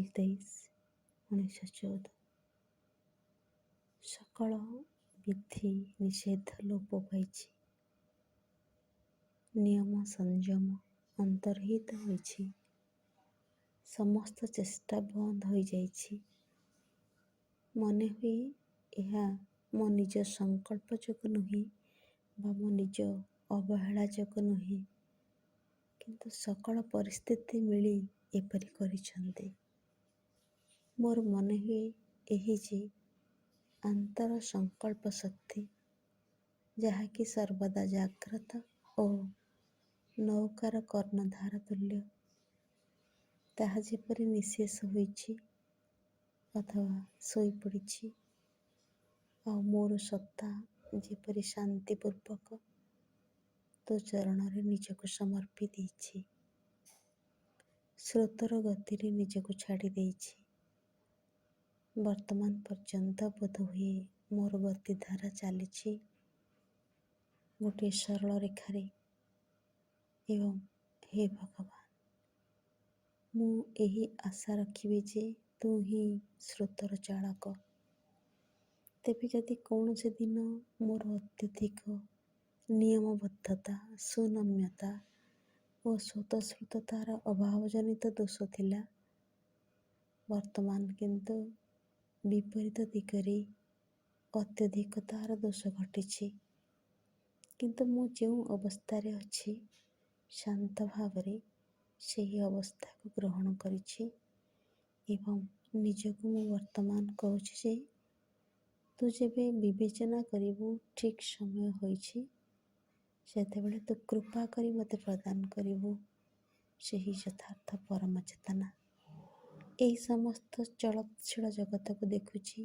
April 23, 1914। ସକଳ ବିଧି ନିଷେଧ ଲୋପ ପାଇଛି। ନିୟମ ସଂଯମ ଅନ୍ତର୍ହିତ ହୋଇଛି। ସମସ୍ତ ଚେଷ୍ଟା ବନ୍ଦ ହୋଇଯାଇଛି। ମନେ ହୁଏ ଏହା ମୋ ନିଜ ସଂକଳ୍ପ ଯୋଗୁଁ ନୁହେଁ ବା ମୋ ନିଜ ଅବହେଳା ଯୋଗୁଁ ନୁହେଁ, କିନ୍ତୁ ସକଳ ପରିସ୍ଥିତି ମିଳି ଏପରି କରିଛନ୍ତି। ମୋର ମନେ ହୁଏ ଏହି ଯେ ଆନ୍ତର ସଂକଳ୍ପ ଶକ୍ତି, ଯାହାକି ସର୍ବଦା ଜାଗ୍ରତ ଓ ନୌକାର କର୍ଣ୍ଣଧାର ତୁଲ୍ୟ, ତାହା ଯେପରି ନିଃଶେଷ ହୋଇଛି ଅଥବା ଶୋଇପଡ଼ିଛି, ଆଉ ମୋର ସତ୍ତା ଯେପରି ଶାନ୍ତିପୂର୍ବକ ତୋ ଚରଣରେ ନିଜକୁ ସମର୍ପି ଦେଇଛି। ସ୍ରୋତର ଗତିରେ ନିଜକୁ ଛାଡ଼ି ଦେଇଛି। ବର୍ତ୍ତମାନ ପର୍ଯ୍ୟନ୍ତ ବୋଧହୁଏ ମୋର ଗତିଧାରା ଚାଲିଛି ଗୋଟିଏ ସରଳ ରେଖାରେ। ଏବଂ ହେ ଭଗବାନ, ମୁଁ ଏହି ଆଶା ରଖିବି ଯେ ତୁ ହିଁ ସ୍ରୋତର ଚାଳକ। ତେବେ ଯଦି କୌଣସି ଦିନ ମୋର ଅତ୍ୟଧିକ ନିୟମବଦ୍ଧତା, ସୁନମ୍ୟତା ଓ ସ୍ୱତଃସ୍ଫୂର୍ତ୍ତତାର ଅଭାବଜନିତ ଦୋଷ ଥିଲା, ବର୍ତ୍ତମାନ କିନ୍ତୁ ବିପରୀତ ଦିଗରେ ଅତ୍ୟଧିକତାର ଦୋଷ ଘଟିଛି। କିନ୍ତୁ ମୁଁ ଯେଉଁ ଅବସ୍ଥାରେ ଅଛି, ଶାନ୍ତ ଭାବରେ ସେହି ଅବସ୍ଥାକୁ ଗ୍ରହଣ କରିଛି ଏବଂ ନିଜକୁ ମୁଁ ବର୍ତ୍ତମାନ କହୁଛି ଯେ ତୁ ଯେବେ ବିବେଚନା କରିବୁ ଠିକ୍ ସମୟ ହୋଇଛି, ସେତେବେଳେ ତୁ କୃପା କରି ମୋତେ ପ୍ରଦାନ କରିବୁ ସେହି ଯଥାର୍ଥ ପରମ ଚେତନା। ଏହି ସମସ୍ତ ଚଳତ୍ଶୀଳ ଜଗତକୁ ଦେଖୁଛି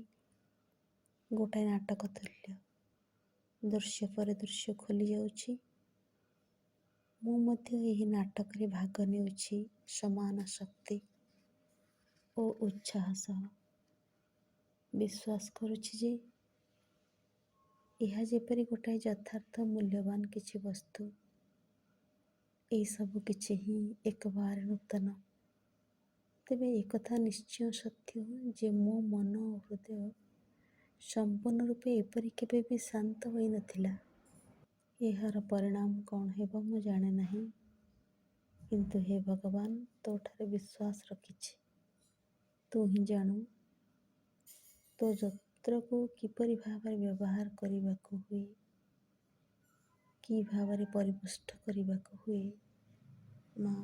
ଗୋଟାଏ ନାଟକ ତୁଲ୍ୟ। ଦୃଶ୍ୟ ପରେ ଦୃଶ୍ୟ ଖୋଲି ଯାଉଛି। ମୁଁ ମଧ୍ୟ ଏହି ନାଟକରେ ଭାଗ ନେଉଛି ସମାନ ଶକ୍ତି ଓ ଉତ୍ସାହ ସହ। ବିଶ୍ୱାସ କରୁଛି ଯେ ଏହା ଯେପରି ଗୋଟାଏ ଯଥାର୍ଥ ମୂଲ୍ୟବାନ କିଛି ବସ୍ତୁ। ଏହିସବୁ କିଛି ହିଁ ଏକବାର ନୂତନ। ତେବେ ଏକଥା ନିଶ୍ଚୟ ସତ୍ୟ ଯେ ମୋ ମନ ଓ ହୃଦୟ ସମ୍ପୂର୍ଣ୍ଣ ରୂପେ ଏପରି କେବେ ବି ଶାନ୍ତ ହୋଇନଥିଲା। ଏହାର ପରିଣାମ କ'ଣ ହେବ ମୁଁ ଜାଣେ ନାହିଁ, କିନ୍ତୁ ହେ ଭଗବାନ, ତୋଠାରେ ବିଶ୍ୱାସ ରଖିଛି। ତୁ ହିଁ ଜାଣୁ ତୋ ଯନ୍ତ୍ରକୁ କିପରି ଭାବରେ ବ୍ୟବହାର କରିବାକୁ ହୁଏ, କି ଭାବରେ ପରିପୁଷ୍ଟ କରିବାକୁ ହୁଏ। ମା